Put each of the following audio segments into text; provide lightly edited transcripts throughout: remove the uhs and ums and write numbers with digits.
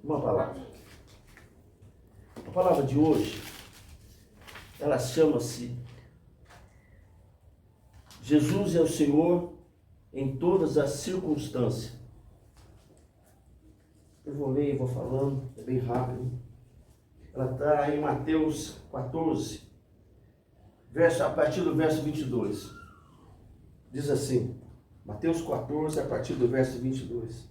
uma palavra. A palavra de hoje, ela chama-se Jesus é o Senhor em todas as circunstâncias. Eu vou ler e vou falando, é bem rápido. Ela está em Mateus 14, a partir do verso 22. Diz assim, Mateus 14, a partir do verso 22.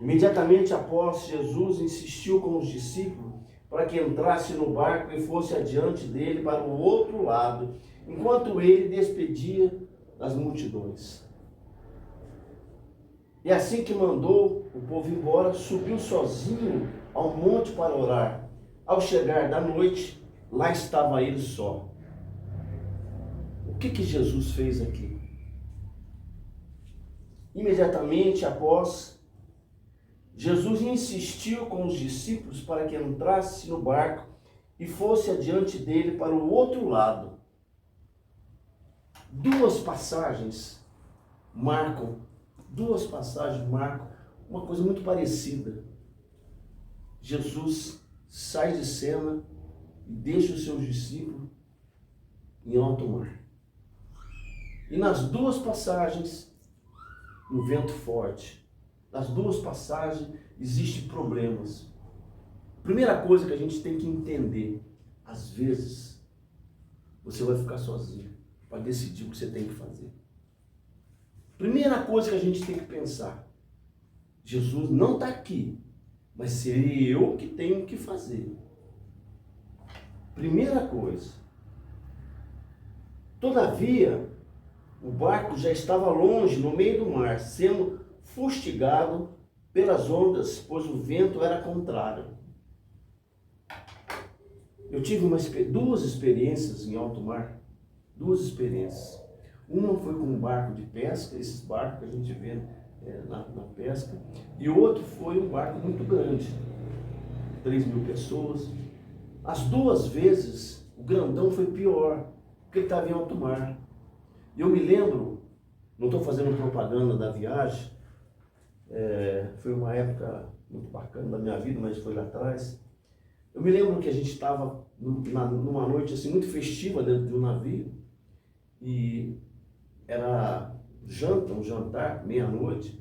Imediatamente após, Jesus insistiu com os discípulos para que entrasse no barco e fosse adiante dele para o outro lado, enquanto ele despedia as multidões. E assim que mandou o povo embora, subiu sozinho ao monte para orar. Ao chegar da noite, lá estava ele só. O que Jesus fez aqui? Imediatamente após, Jesus insistiu com os discípulos para que entrasse no barco e fosse adiante dele para o outro lado. Duas passagens marcam uma coisa muito parecida. Jesus sai de cena e deixa os seus discípulos em alto mar. E nas duas passagens, um vento forte. Nas duas passagens, existem problemas. Primeira coisa que a gente tem que entender, às vezes, você vai ficar sozinho para decidir o que você tem que fazer. Primeira coisa que a gente tem que pensar, Jesus não está aqui, mas seria eu que tenho que fazer. Primeira coisa. Todavia, o barco já estava longe, no meio do mar, sendo fustigado pelas ondas, pois o vento era contrário. Eu tive duas experiências em alto mar. Duas experiências. Uma foi com um barco de pesca, esses barcos que a gente vê na pesca, e outro foi um barco muito grande, 3.000 pessoas. As duas vezes, o grandão foi pior, porque ele estava em alto mar. E eu me lembro, não estou fazendo propaganda da viagem, foi uma época muito bacana da minha vida, mas foi lá atrás. Eu me lembro que a gente estava numa noite assim, muito festiva dentro de um navio, e era um jantar, meia-noite,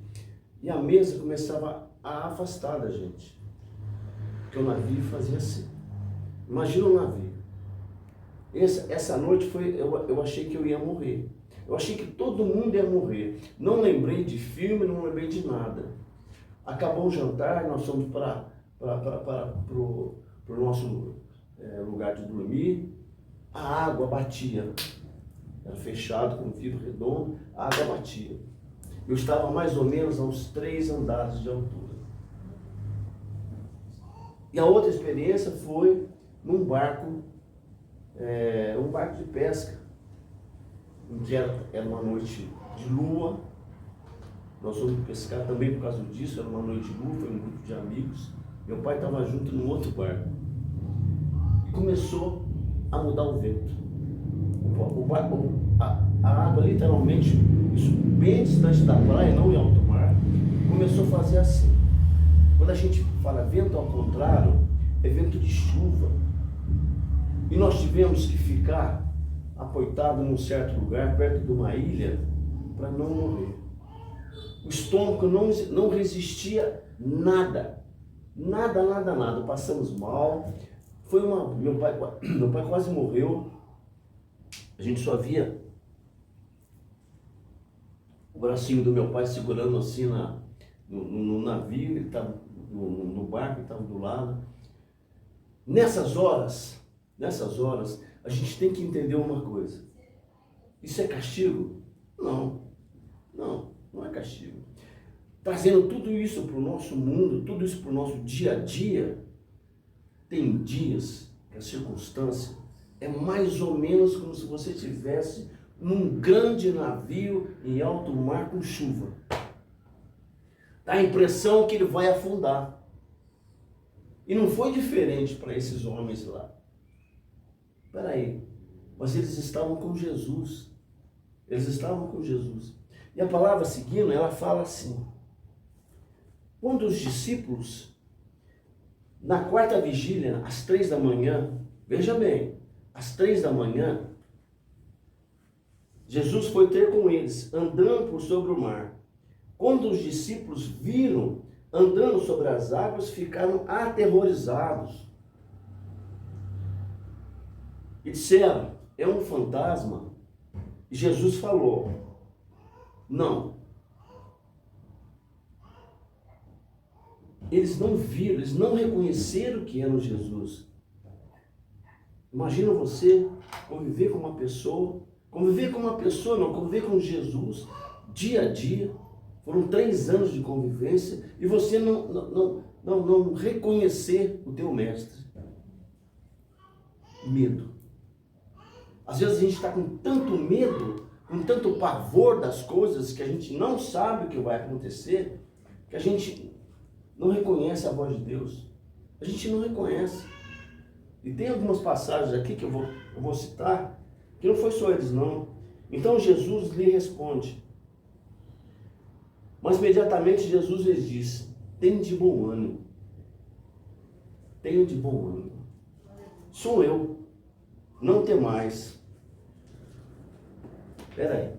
e a mesa começava a afastar da gente, porque o navio fazia assim. Imagina um navio. Essa noite eu achei que eu ia morrer. Eu achei que todo mundo ia morrer. Não lembrei de filme, não lembrei de nada. Acabou o jantar, nós fomos para o nosso lugar de dormir. A água batia. Era fechado com vidro redondo, a água batia. Eu estava mais ou menos a uns 3 andares de altura. E a outra experiência foi num barco, um barco de pesca, em que era uma noite de lua. Nós fomos pescar também por causa disso, era uma noite de lua, foi um grupo de amigos. Meu pai estava junto num outro barco. E começou a mudar o vento. A água literalmente, isso bem distante da praia, não em alto mar, começou a fazer assim. Quando a gente fala vento ao contrário, é vento de chuva. E nós tivemos que ficar apoitado num certo lugar, perto de uma ilha, para não morrer. O estômago não resistia nada. Nada. Passamos mal. Meu pai quase morreu. A gente só via o bracinho do meu pai segurando assim no navio, ele estava no barco, ele estava do lado. Nessas horas, a gente tem que entender uma coisa. Isso é castigo? Não é castigo. Trazendo tudo isso para o nosso mundo, tudo isso para o nosso dia a dia, tem dias que a circunstância é mais ou menos como se você estivesse num grande navio em alto mar com chuva. Dá a impressão que ele vai afundar. E não foi diferente para esses homens lá. Espera aí, mas eles estavam com Jesus. E a palavra seguindo, ela fala assim: quando os discípulos Na quarta vigília, às 3 da manhã, veja bem, às 3 da manhã, Jesus foi ter com eles, andando por sobre o mar. Quando os discípulos viram andando sobre as águas, ficaram aterrorizados. E disseram, é um fantasma. E Jesus falou, não. Eles não viram, eles não reconheceram que era Jesus. Imagina você conviver com uma pessoa, conviver com Jesus, dia a dia. Foram 3 anos de convivência e você não reconhecer o teu mestre. Medo. Às vezes a gente está com tanto medo, com tanto pavor das coisas que a gente não sabe o que vai acontecer, que a gente não reconhece a voz de Deus. A gente não reconhece. E tem algumas passagens aqui que eu vou citar, que não foi só eles não. Então Jesus lhe responde. Mas imediatamente Jesus lhes disse, tenha de bom ânimo. Tenha de bom ânimo. Sou eu. Não temais. Espera aí.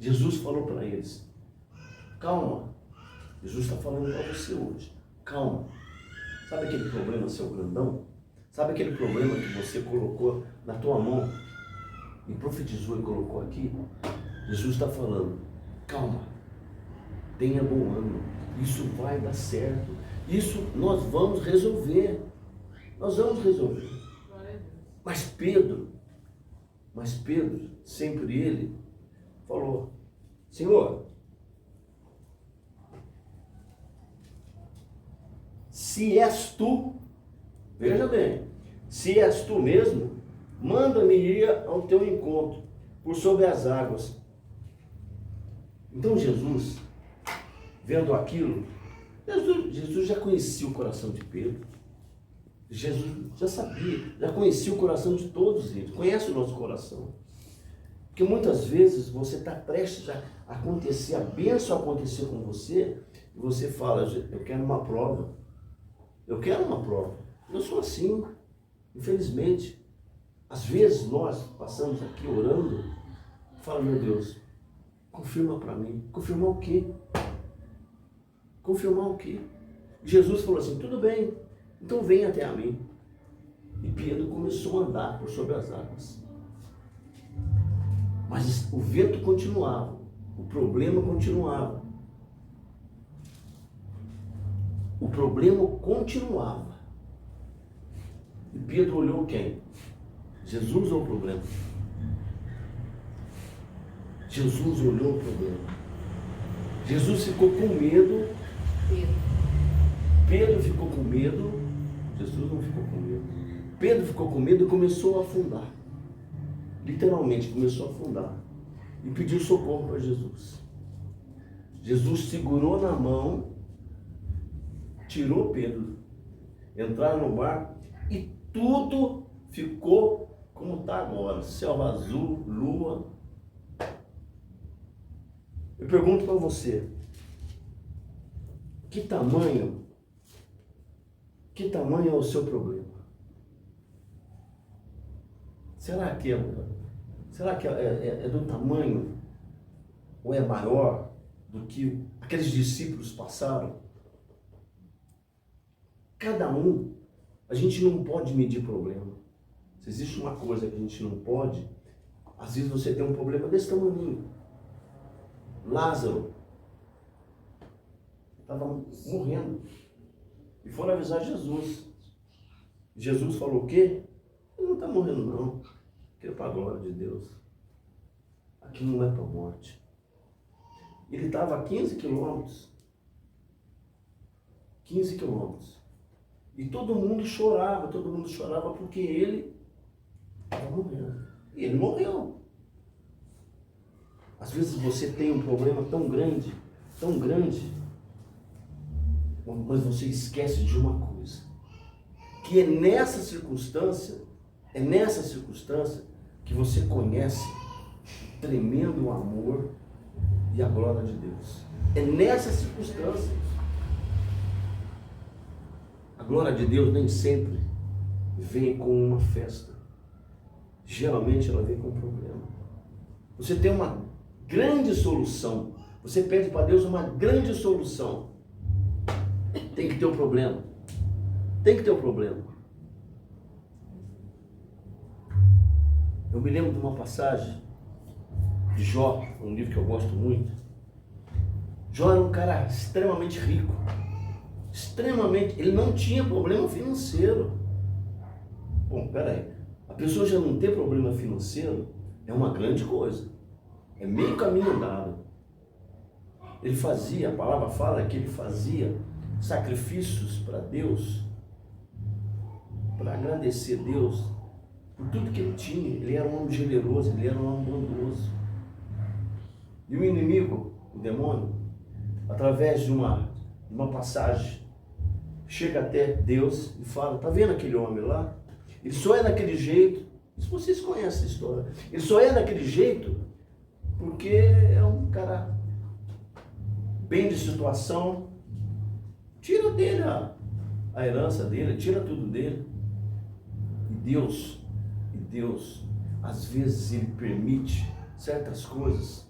Jesus falou para eles, calma. Jesus está falando para você hoje. Calma. Sabe aquele problema seu grandão? Sabe aquele problema que você colocou na tua mão e profetizou e colocou aqui? Jesus está falando, calma. Tenha bom ânimo. Isso vai dar certo. Isso nós vamos resolver. Nós vamos resolver. Mas Pedro, sempre ele, falou, Senhor, se és tu, veja bem, se és tu mesmo, manda-me ir ao teu encontro, por sobre as águas. Então Jesus, vendo aquilo, Jesus já conhecia o coração de Pedro. Jesus já sabia, já conhecia o coração de todos eles, conhece o nosso coração. Porque muitas vezes você está prestes a acontecer, a bênção acontecer com você, e você fala, eu quero uma prova. Eu quero uma prova. Eu sou assim, infelizmente. Às vezes nós passamos aqui orando, fala, meu Deus, confirma para mim. Confirmar o quê? Confirmar o quê? Jesus falou assim, tudo bem, então vem até a mim. E Pedro começou a andar por sobre as águas. Mas o vento continuava, o problema continuava. O problema continuava. E Pedro olhou quem? Jesus ou o problema? Jesus olhou o problema. Jesus ficou com medo. Pedro ficou com medo. Jesus não ficou com medo. Pedro ficou com medo e começou a afundar. Literalmente começou a afundar. E pediu socorro para Jesus. Jesus segurou na mão, tirou Pedro, entraram no barco e tudo ficou como está agora. Céu azul, lua. Eu pergunto para você, que tamanho é o seu problema? Será que é do tamanho ou é maior do que aqueles discípulos passaram? Cada um, a gente não pode medir problema. Se existe uma coisa que a gente não pode, às vezes você tem um problema desse tamanho. Lázaro estava morrendo e foram avisar Jesus. Jesus falou o quê? Ele não está morrendo não, aqui é para a glória de Deus, aqui não é para a morte. Ele estava a 15 quilômetros, e todo mundo chorava porque ele estava morrendo, e ele morreu. Às vezes você tem um problema tão grande, mas você esquece de uma coisa, que é nessa circunstância que você conhece o tremendo amor e a glória de Deus. É nessa circunstância. A glória de Deus nem sempre vem com uma festa. Geralmente ela vem com um problema. Você tem uma grande solução. Você pede para Deus uma grande solução. Tem que ter um problema. Tem que ter um problema. Eu me lembro de uma passagem de Jó, um livro que eu gosto muito. Jó era um cara extremamente rico. Extremamente. Ele não tinha problema financeiro. Bom, peraí. A pessoa já não ter problema financeiro é uma grande coisa. É meio caminho andado. Ele fazia, a palavra fala que ele fazia sacrifícios para Deus, para agradecer a Deus por tudo que ele tinha. Ele era um homem generoso, ele era um homem bondoso. E o inimigo, o demônio, através de uma passagem, chega até Deus e fala: tá vendo aquele homem lá? Ele só é daquele jeito. Se vocês conhecem essa história, ele só é daquele jeito porque é um cara bem de situação. Tira dele a herança dele, tira tudo dele. E Deus, às vezes ele permite certas coisas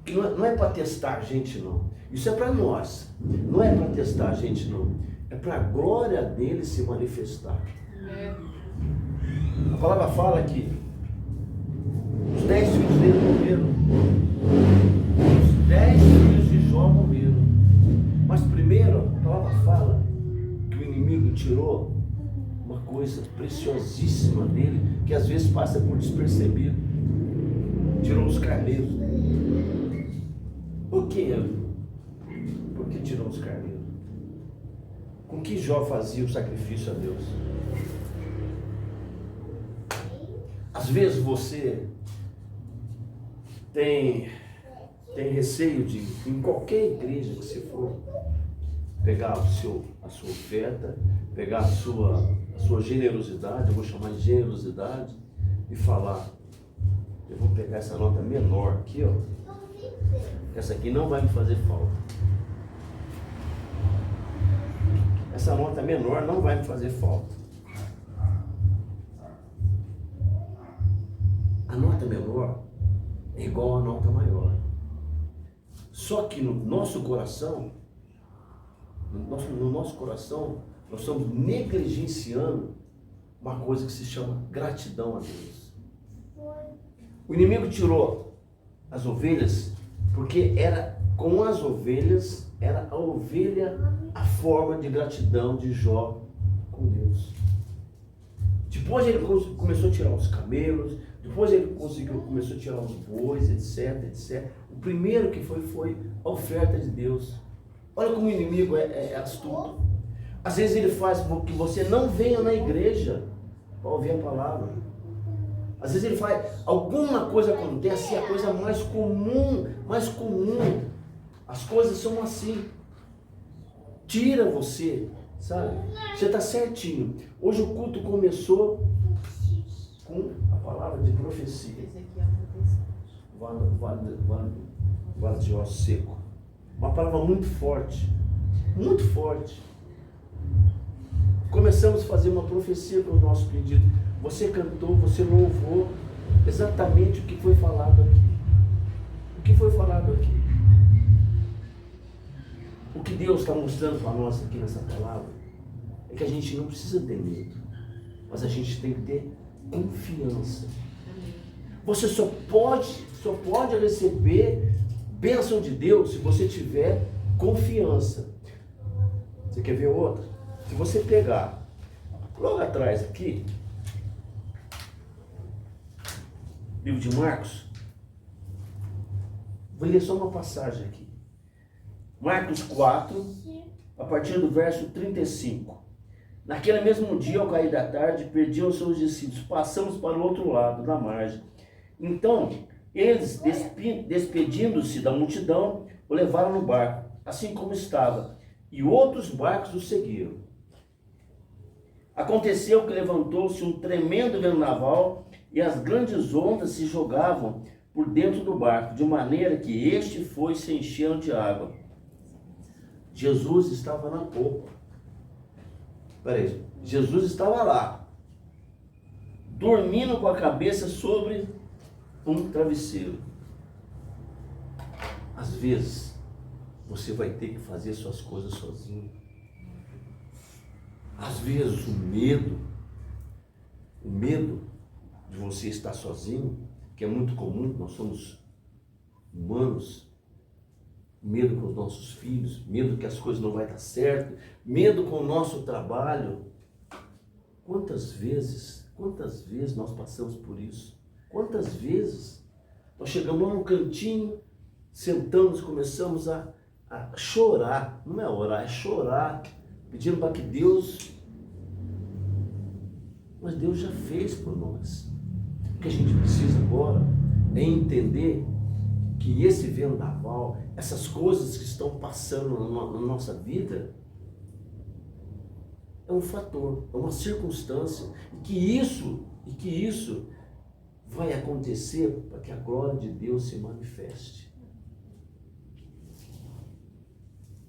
que não é para testar a gente, não. Isso é para nós. Não é para testar a gente, não. É para a glória dele se manifestar. A palavra fala que os 10 filhos dele morreram. Os 10 filhos de Jó morreram. Mas primeiro, a palavra fala que o inimigo tirou uma coisa preciosíssima dele, que às vezes passa por despercebido. Tirou os carneiros. Por quê? Por que tirou os carneiros? Com que Jó fazia o sacrifício a Deus? Às vezes você tem receio de, em qualquer igreja que você for, pegar a sua oferta, pegar a sua generosidade, eu vou chamar de generosidade, e falar: eu vou pegar essa nota menor aqui, ó. Essa aqui não vai me fazer falta. Essa nota menor não vai me fazer falta. A nota menor é igual à nota maior. Só que no nosso coração, nós estamos negligenciando uma coisa que se chama gratidão a Deus. O inimigo tirou as ovelhas porque era com as ovelhas, era a ovelha a forma de gratidão de Jó com Deus. Depois ele começou a tirar os camelos, depois ele começou a tirar os bois, etc. O primeiro que foi a oferta de Deus. Olha como o inimigo é astuto. Às vezes ele faz com que você não venha na igreja para ouvir a palavra. Às vezes ele faz, alguma coisa acontece, e a coisa mais comum. As coisas são assim. Tira você, sabe? Você está certinho. Hoje o culto começou com a palavra de profecia. Vale de osso seco. Uma palavra muito forte. Muito forte. Começamos a fazer uma profecia para o nosso pedido. Você cantou, você louvou exatamente o que foi falado aqui. O que foi falado aqui? O que Deus está mostrando para nós aqui nessa palavra é que a gente não precisa ter medo, mas a gente tem que ter confiança. Você só pode receber bênção de Deus se você tiver confiança. Você quer ver outra? Se você pegar logo atrás aqui, livro de Marcos, vou ler só uma passagem aqui. Marcos 4, a partir do verso 35. Naquele mesmo dia, ao cair da tarde, perdiam os seus discípulos. Passamos para o outro lado da margem. Então, eles, despedindo-se da multidão, o levaram no barco, assim como estava, e outros barcos o seguiram. Aconteceu que levantou-se um tremendo vendaval, e as grandes ondas se jogavam por dentro do barco, de maneira que este foi se enchendo de água. Jesus estava na popa. Peraí, Jesus estava lá, dormindo com a cabeça sobre um travesseiro. Às vezes, você vai ter que fazer suas coisas sozinho. Às vezes, o medo de você estar sozinho, que é muito comum, nós somos humanos, medo com os nossos filhos, medo que as coisas não vão dar certo, medo com o nosso trabalho. Quantas vezes nós passamos por isso? Quantas vezes nós chegamos lá no cantinho, sentamos, começamos a chorar, não é orar, é chorar, pedindo para que Deus, mas Deus já fez por nós. O que a gente precisa agora é entender que esse vendaval, essas coisas que estão passando na nossa vida, é um fator, é uma circunstância, e que isso vai acontecer para que a glória de Deus se manifeste.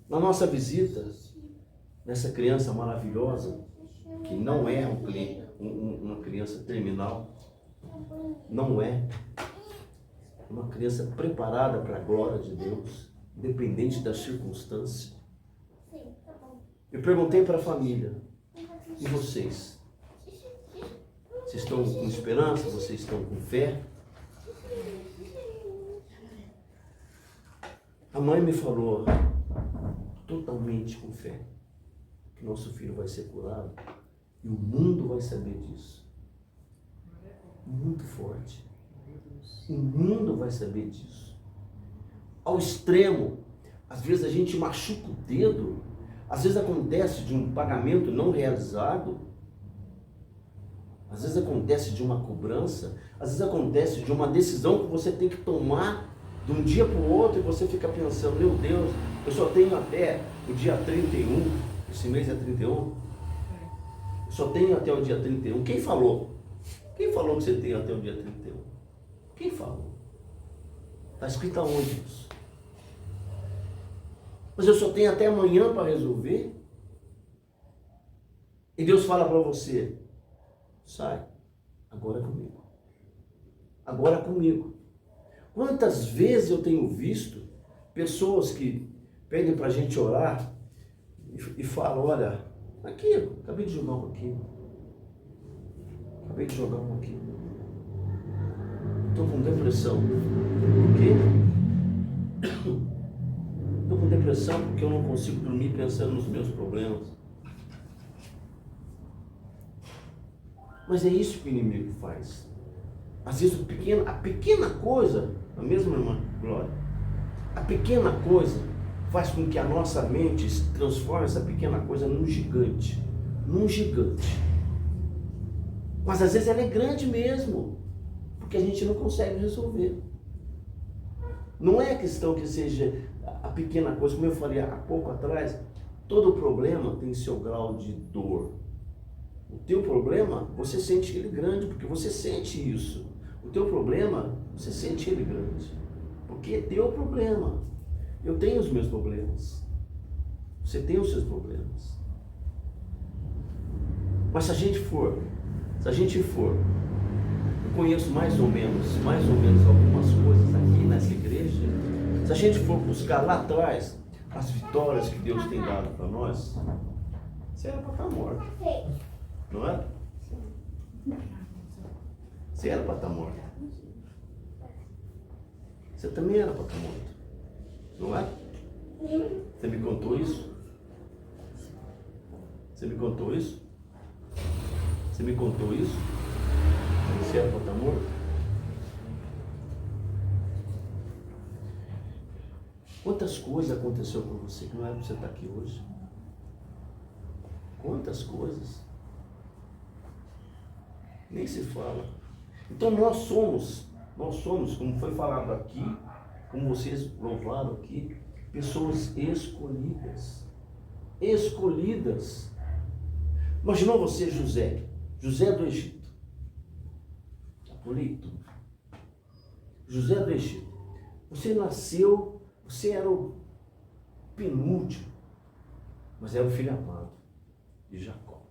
Na nossa visita, nessa criança maravilhosa, que não é uma criança terminal, não é uma criança preparada para a glória de Deus, independente da circunstância. Eu perguntei para a família, e vocês? Vocês estão com esperança? Vocês estão com fé? A mãe me falou, totalmente com fé, que nosso filho vai ser curado e o mundo vai saber disso. Muito forte. O mundo vai saber disso. Ao extremo, às vezes a gente machuca o dedo, às vezes acontece de um pagamento não realizado, às vezes acontece de uma cobrança, às vezes acontece de uma decisão que você tem que tomar de um dia para o outro e você fica pensando, meu Deus, eu só tenho até o dia 31, esse mês é 31, eu só tenho até o dia 31. Quem falou? Quem falou que você tem até o dia 31? Quem falou? Está escrito aonde isso? Mas eu só tenho até amanhã para resolver. E Deus fala para você, sai, agora é comigo. Agora é comigo. Quantas vezes eu tenho visto pessoas que pedem para a gente orar e falam, olha, aqui, acabei de jogar um aqui. Acabei de jogar um aqui. Estou com depressão. Por quê? Estou com depressão porque eu não consigo dormir pensando nos meus problemas. Mas é isso que o inimigo faz. Às vezes a pequena coisa, a mesma irmã Glória, a pequena coisa faz com que a nossa mente se transforme essa pequena coisa num gigante. Num gigante. Mas às vezes ela é grande mesmo, porque a gente não consegue resolver. Não é questão que seja a pequena coisa, como eu falei há pouco atrás, todo problema tem seu grau de dor. O teu problema, você sente ele grande, porque você sente isso. O teu problema, você sente ele grande, porque é teu problema. Eu tenho os meus problemas. Você tem os seus problemas. Mas se a gente for, eu conheço mais ou menos algumas coisas aqui nessa igreja, se a gente for buscar lá atrás as vitórias que Deus tem dado para nós, você era para estar morto. Não é? Você era para estar morto. Você também era para estar morto. Não é? Você me contou isso? Você me contou isso? Você me contou isso? Você era para estar morto? Quantas coisas aconteceu com você que não era para você estar aqui hoje? Quantas coisas? Nem se fala. Então nós somos, como foi falado aqui, como vocês louvaram aqui, pessoas escolhidas. Escolhidas. Imaginou você, José do Egito. Pulei tudo. José do Egito. Você nasceu, você era o penúltimo, mas era o filho amado de Jacó.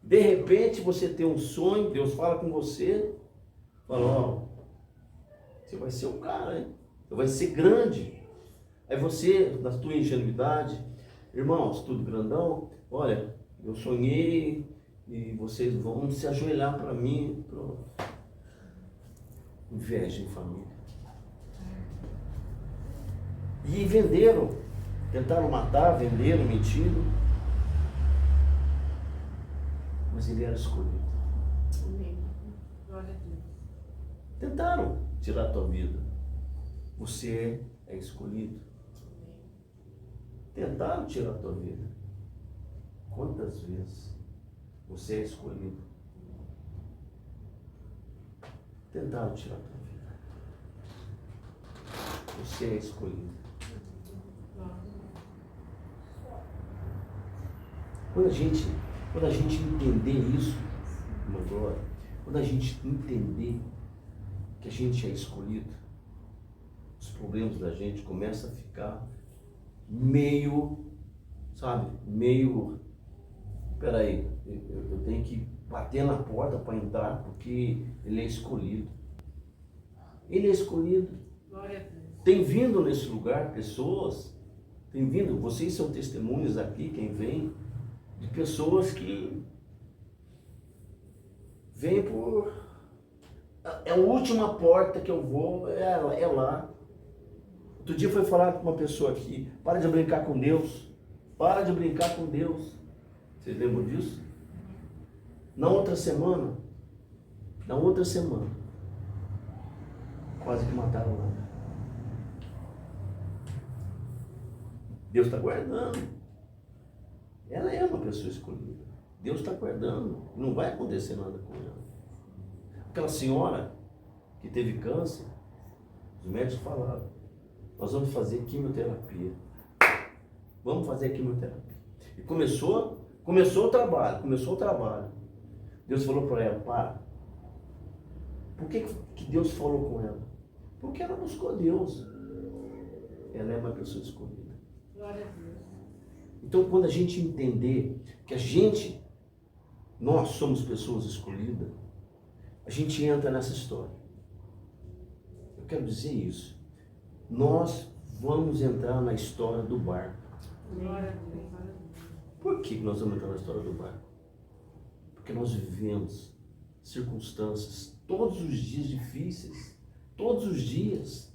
De repente você tem um sonho, Deus fala com você, fala, ó, você vai ser o cara, hein? Você vai ser grande. Aí você, na tua ingenuidade, irmãos, tudo grandão, olha, eu sonhei e vocês vão se ajoelhar para mim. Pronto. Inveja em família. E venderam, tentaram matar, venderam, mentiram. Mas ele era escolhido. Amém. Glória a Deus. Tentaram tirar a tua vida. Você é escolhido. Tentaram tirar a tua vida. Quantas vezes você é escolhido? Tentaram tirar a tua vida. Você é escolhido. Quando a gente entender isso, irmã Glória, quando a gente entender que a gente é escolhido, os problemas da gente começam a ficar meio, peraí, eu tenho que bater na porta para entrar, porque ele é escolhido. Ele é escolhido. Glória a Deus. Tem vindo nesse lugar pessoas, tem vindo, vocês são testemunhas aqui, quem vem, de pessoas que vêm por... É a última porta que eu vou, é lá. Outro dia foi falar com uma pessoa aqui, para de brincar com Deus, para de brincar com Deus. Vocês lembram disso? Na outra semana, quase que mataram lá. Deus está guardando. Ela é uma pessoa escolhida. Deus está guardando. Não vai acontecer nada com ela. Aquela senhora que teve câncer, os médicos falaram, nós vamos fazer quimioterapia. Vamos fazer quimioterapia. E começou o trabalho. Deus falou para ela, para. Por que Deus falou com ela? Porque ela buscou Deus. Ela é uma pessoa escolhida. Glória a Deus. Então, quando a gente entender que nós somos pessoas escolhidas, a gente entra nessa história. Eu quero dizer isso. Nós vamos entrar na história do barco. Glória a Deus. Por que nós vamos entrar na história do barco? Porque nós vivemos circunstâncias, todos os dias difíceis, todos os dias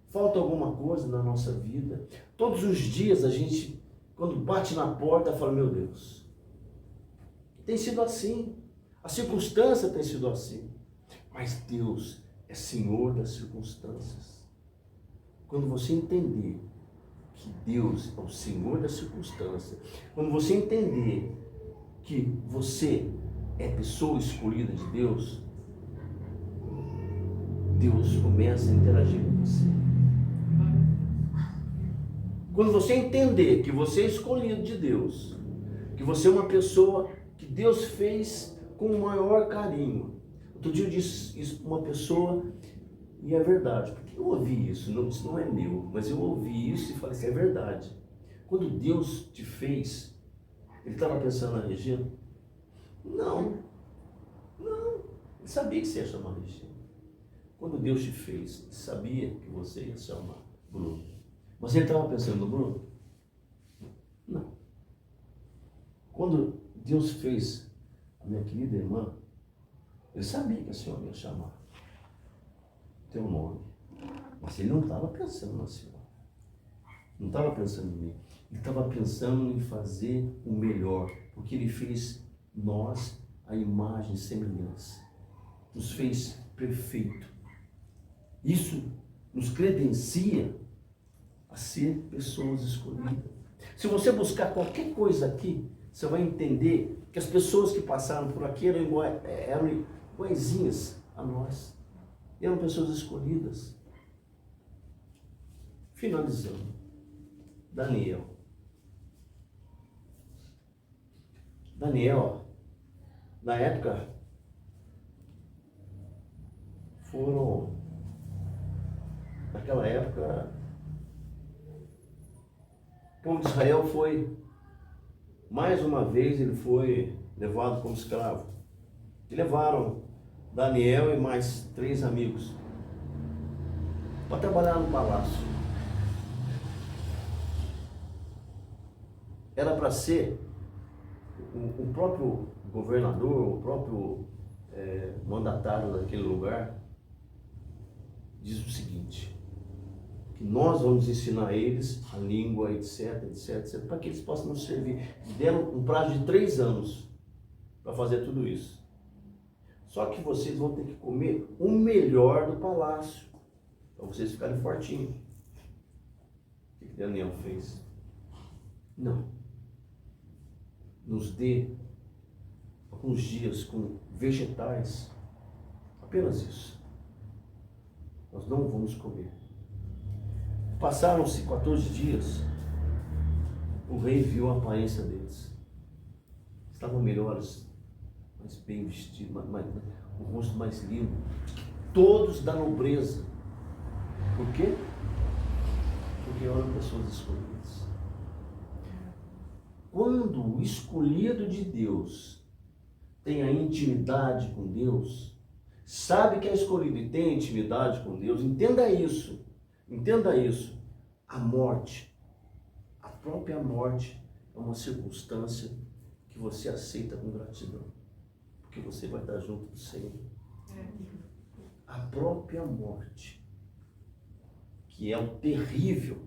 falta alguma coisa na nossa vida, todos os dias a gente, quando bate na porta, fala, meu Deus, tem sido assim, a circunstância tem sido assim, mas Deus é Senhor das circunstâncias. Quando você entender que Deus é o Senhor da circunstância, quando você entender que você é pessoa escolhida de Deus, Deus começa a interagir com você. Quando você entender que você é escolhido de Deus, que você é uma pessoa que Deus fez com o maior carinho. Outro dia eu disse isso para uma pessoa, e é verdade, porque eu ouvi isso não é meu, mas eu ouvi isso e falei assim, é verdade. Quando Deus te fez, Ele estava pensando na Regina? Não, Ele sabia que você ia chamar Regina. Quando Deus te fez, Ele sabia que você ia chamar Bruno. Mas Ele estava pensando no Bruno? Não. Quando Deus fez a minha querida irmã, Ele sabia que a senhora ia chamar teu nome. Mas Ele não estava pensando na senhora. Não estava pensando em mim. Ele estava pensando em fazer o melhor. Porque Ele fez nós a imagem e semelhança. Nos fez perfeito. Isso nos credencia a ser pessoas escolhidas. Se você buscar qualquer coisa aqui, você vai entender que as pessoas que passaram por aqui eram iguaizinhas a nós. Eram pessoas escolhidas. Finalizando. Daniel, na época, naquela época, o povo de Israel foi Mais uma vez ele foi levado como escravo. E levaram Daniel e mais 3 amigos para trabalhar no palácio. Era para ser o próprio governador, o próprio mandatário daquele lugar, diz o seguinte, que nós vamos ensinar eles a língua, etc, etc, para que eles possam nos servir. Deram um prazo de 3 anos para fazer tudo isso. Só que vocês vão ter que comer o melhor do palácio, para vocês ficarem fortinhos. O que Daniel fez? Não. Nos dê alguns dias com vegetais, apenas isso. Nós não vamos comer. Passaram-se 14 dias, o rei viu a aparência deles. Estavam melhores, mais bem vestidos, o rosto mais lindo, todos da nobreza. Por quê? Porque eram pessoas escolhidas. Quando o escolhido de Deus tem a intimidade com Deus, sabe que é escolhido e tem intimidade com Deus, entenda isso, a morte, a própria morte é uma circunstância que você aceita com gratidão, porque você vai estar junto do Senhor. A própria morte, que é o terrível.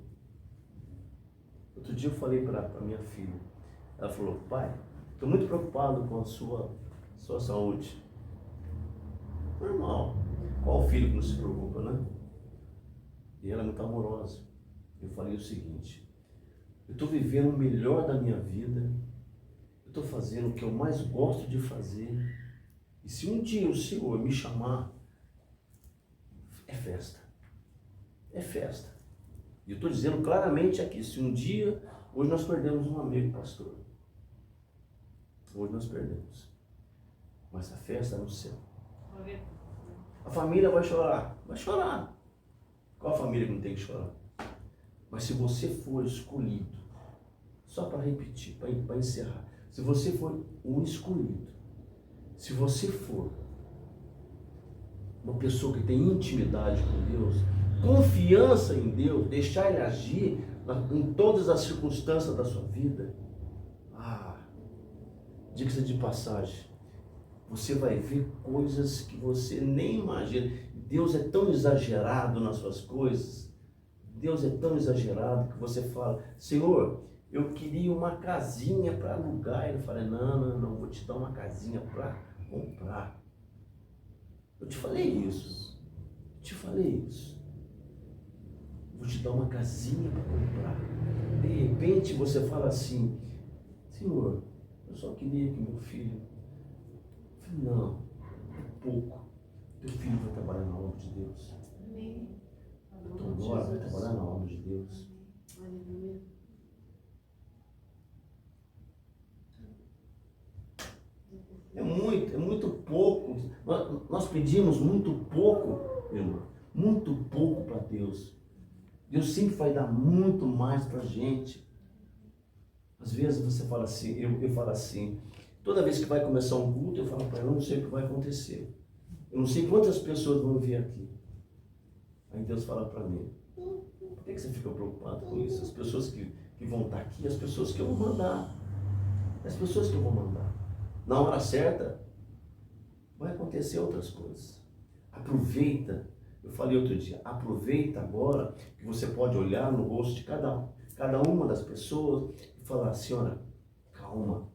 Outro dia eu falei para minha filha, ela falou, pai, estou muito preocupado com a sua saúde. Normal, qual filho que não se preocupa, né? E ela é muito amorosa. Eu falei o seguinte, eu estou vivendo o melhor da minha vida, eu estou fazendo o que eu mais gosto de fazer, e se um dia o Senhor me chamar, é festa. É festa. E eu estou dizendo claramente aqui, se um dia, hoje nós perdemos um amigo, pastor. Hoje nós perdemos. Mas a festa é no céu. A família vai chorar. Vai chorar. Qual a família que não tem que chorar? Mas se você for escolhido, só para repetir, para encerrar, se você for um escolhido, se você for uma pessoa que tem intimidade com Deus, confiança em Deus, deixar Ele agir em todas as circunstâncias da sua vida, diga-se de passagem, você vai ver coisas que você nem imagina. Deus é tão exagerado nas suas coisas, Deus é tão exagerado que você fala, Senhor, eu queria uma casinha para alugar. Ele fala, não, vou te dar uma casinha para comprar. Eu te falei isso. Vou te dar uma casinha para comprar. De repente você fala assim, Senhor, eu só queria que meu filho... Não, é pouco. Teu filho vai trabalhar na obra de Deus. Amém. A tua nora vai trabalhar na obra de Deus. Aleluia. É muito pouco. Nós pedimos muito pouco, irmão. Muito pouco para Deus. Deus sempre vai dar muito mais para a gente. Às vezes você fala assim, eu falo assim, toda vez que vai começar um culto, eu falo para ela, eu não sei o que vai acontecer. Eu não sei quantas pessoas vão vir aqui. Aí Deus fala para mim, por que você fica preocupado com isso? As pessoas que vão estar aqui, as pessoas que eu vou mandar. As pessoas que eu vou mandar. Na hora certa, vai acontecer outras coisas. Aproveita. Eu falei outro dia, aproveita agora que você pode olhar no rosto de cada uma das pessoas e falar, senhora, calma.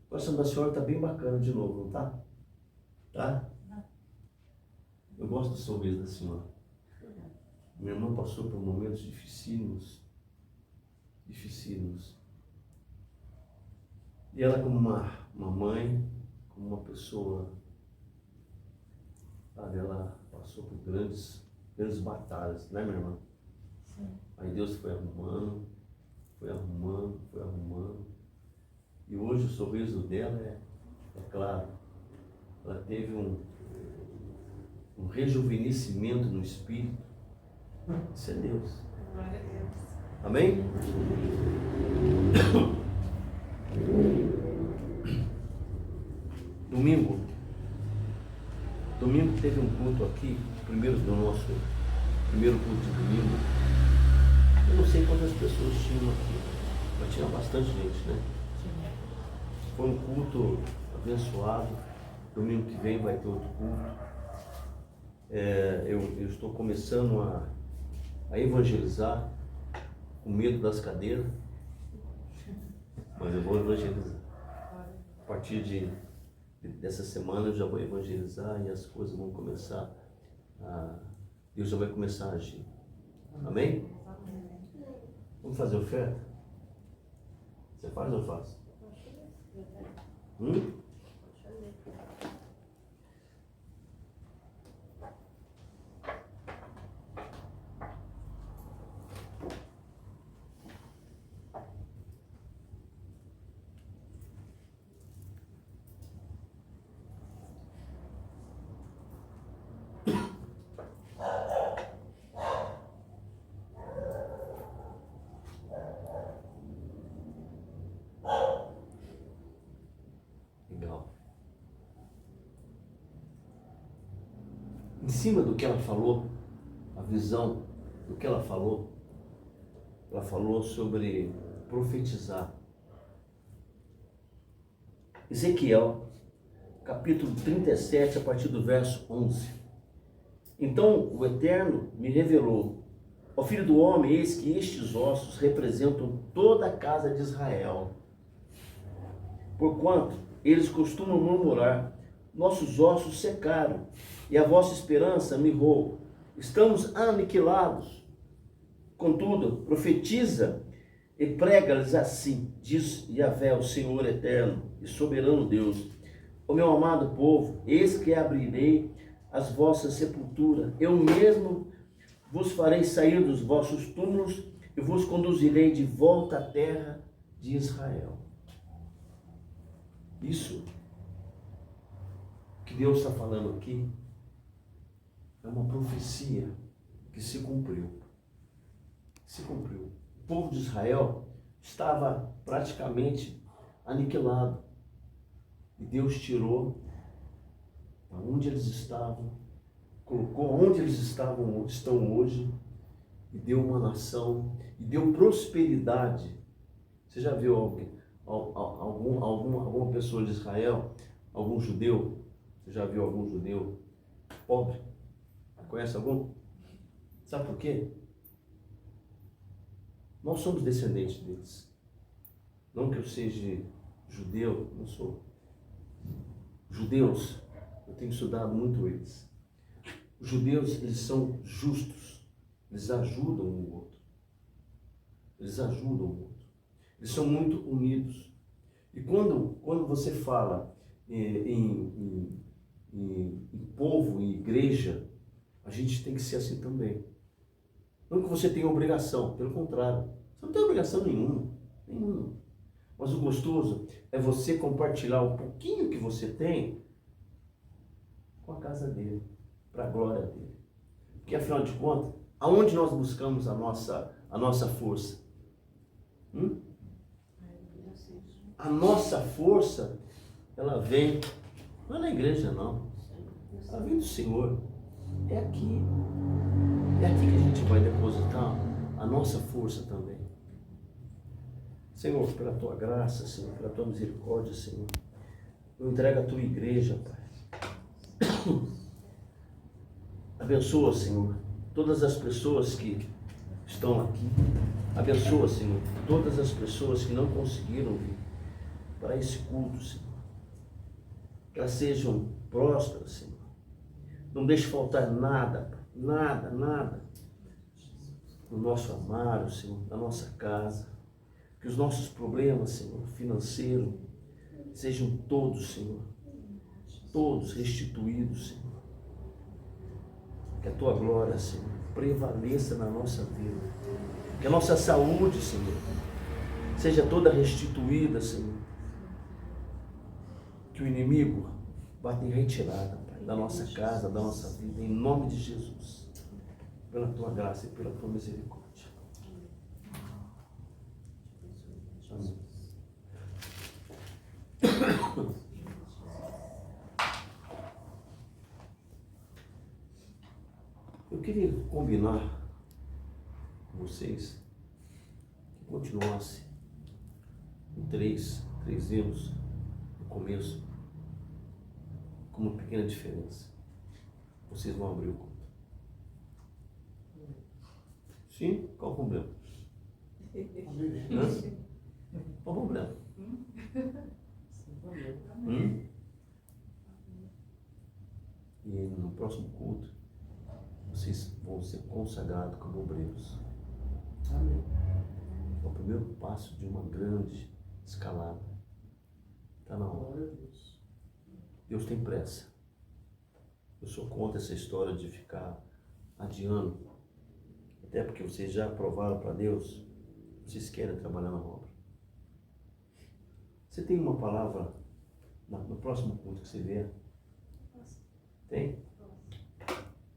O coração da senhora está bem bacana de novo, não tá? Tá? Eu gosto do sorriso da senhora. Minha irmã passou por momentos dificílimos. E ela, como uma mãe, como uma pessoa, sabe, ela passou por grandes batalhas, né, minha irmã? Sim. Aí Deus foi arrumando. E hoje o sorriso dela é claro. Ela teve um rejuvenescimento no espírito. Isso é Deus. Glória a Deus. Amém? Domingo teve um culto aqui, primeiro culto de domingo. Eu não sei quantas pessoas tinham aqui, mas tinha bastante gente, né? Foi um culto abençoado. Domingo que vem vai ter outro culto. Eu estou começando a evangelizar, com medo das cadeiras, mas eu vou evangelizar. A partir dessa semana eu já vou evangelizar e as coisas vão começar Deus já vai começar a agir. Amém? Vamos fazer oferta? Você faz ou eu faço? Em cima do que ela falou, a visão do que ela falou sobre profetizar. Ezequiel, capítulo 37, a partir do verso 11. Então o Eterno me revelou: ó filho do homem, eis que estes ossos representam toda a casa de Israel. Porquanto eles costumam murmurar: nossos ossos secaram, e a vossa esperança mirrou, estamos aniquilados. Contudo, profetiza e prega-lhes assim, diz Yahvé, o Senhor eterno e soberano Deus: ó meu amado povo, eis que abrirei as vossas sepulturas, eu mesmo vos farei sair dos vossos túmulos e vos conduzirei de volta à terra de Israel. Isso que Deus está falando aqui é uma profecia que se cumpriu. Se cumpriu. O povo de Israel estava praticamente aniquilado. E Deus tirou onde eles estavam, colocou onde eles estão hoje, e deu uma nação, e deu prosperidade. Você já viu alguma pessoa de Israel, algum judeu? Você já viu algum judeu pobre? Conhece algum? Sabe por quê? Nós somos descendentes deles. Não que eu seja judeu, não sou. Judeus, eu tenho estudado muito eles. Os judeus, eles são justos. Eles ajudam um outro. Eles ajudam o outro. Eles são muito unidos. E quando você fala em povo, em igreja, a gente tem que ser assim também. Não que você tenha obrigação, pelo contrário. Você não tem obrigação nenhuma. Mas o gostoso é você compartilhar um pouquinho que você tem com a casa dele, para a glória dele. Porque afinal de contas, aonde nós buscamos a nossa força? A nossa força, ela vem, não é na igreja não, ela vem do Senhor. É aqui que a gente vai depositar a nossa força também. Senhor, pela tua graça, Senhor, pela tua misericórdia, Senhor, eu entrego a tua igreja, Pai. Abençoa, Senhor, todas as pessoas que estão aqui. Abençoa, Senhor, todas as pessoas que não conseguiram vir para esse culto, Senhor. Que elas sejam prósperas, Senhor. Não deixe faltar nada, nada no nosso armário, Senhor, na nossa casa. Que os nossos problemas, Senhor, financeiros, sejam todos, Senhor, todos restituídos, Senhor. Que a tua glória, Senhor, prevaleça na nossa vida. Que a nossa saúde, Senhor, seja toda restituída, Senhor. Que o inimigo bata em retirada, Pai, da nossa casa, da nossa vida, em nome de Jesus. Pela tua graça e pela tua misericórdia. queria combinar com vocês que continuasse em três anos no começo, com uma pequena diferença. Vocês vão abrir o culto. Sim? Qual o problema? Hã? Qual o problema? E no próximo culto, vocês vão ser consagrados como obreiros. Amém. É o primeiro passo de uma grande escalada. Está na hora. Glória a Deus. Deus tem pressa. Eu sou contra essa história de ficar adiando. Até porque vocês já provaram para Deus, vocês querem trabalhar na obra. Você tem uma palavra no próximo culto que você vier? Tem?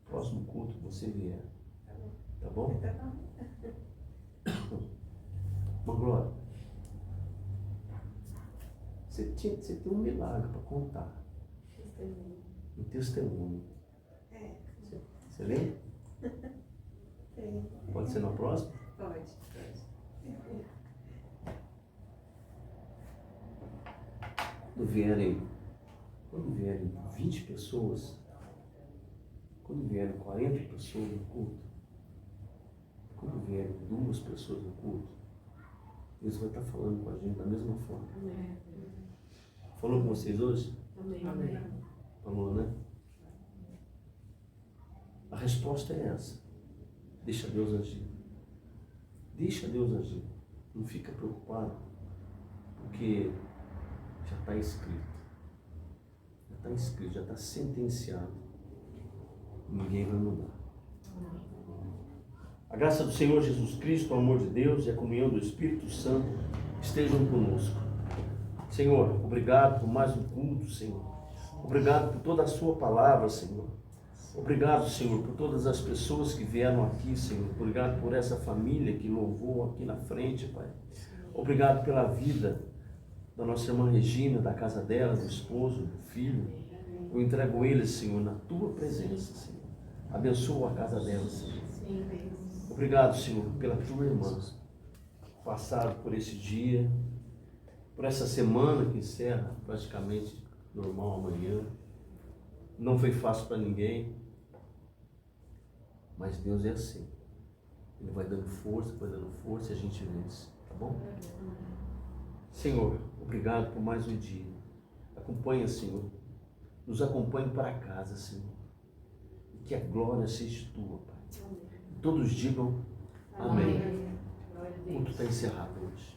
Próximo culto que você vier. Tá bom? Uma glória. Você tem um milagre para contar. Um testemunho. Você lembra? Pode ser na próxima? Pode. Quando vierem 20 pessoas, quando vierem 40 pessoas no culto, quando vierem 2 pessoas no culto, Deus vai estar falando com a gente da mesma forma. Falou com vocês hoje? Amém. Falou, né? A resposta é essa. Deixa Deus agir. Deixa Deus agir. Não fica preocupado, porque já está escrito. Já está escrito, já está sentenciado. Ninguém vai mudar. A graça do Senhor Jesus Cristo, o amor de Deus e a comunhão do Espírito Santo estejam conosco. Senhor, obrigado por mais um culto, Senhor. Obrigado por toda a sua palavra, Senhor. Obrigado, Senhor, por todas as pessoas que vieram aqui, Senhor. Obrigado por essa família que louvou aqui na frente, Pai. Obrigado pela vida da nossa irmã Regina, da casa dela, do esposo, do filho. Eu entrego eles, Senhor, na tua presença, Senhor. Abençoa a casa dela, Senhor. Obrigado, Senhor, pela tua irmã. Passado por esse dia, por essa semana que encerra praticamente normal amanhã. Não foi fácil para ninguém, mas Deus é assim. Ele vai dando força e a gente vence, tá bom? Senhor, obrigado por mais um dia. Acompanha, Senhor. Nos acompanhe para casa, Senhor. E que a glória seja tua, Pai. Todos digam amém. O culto está encerrado hoje.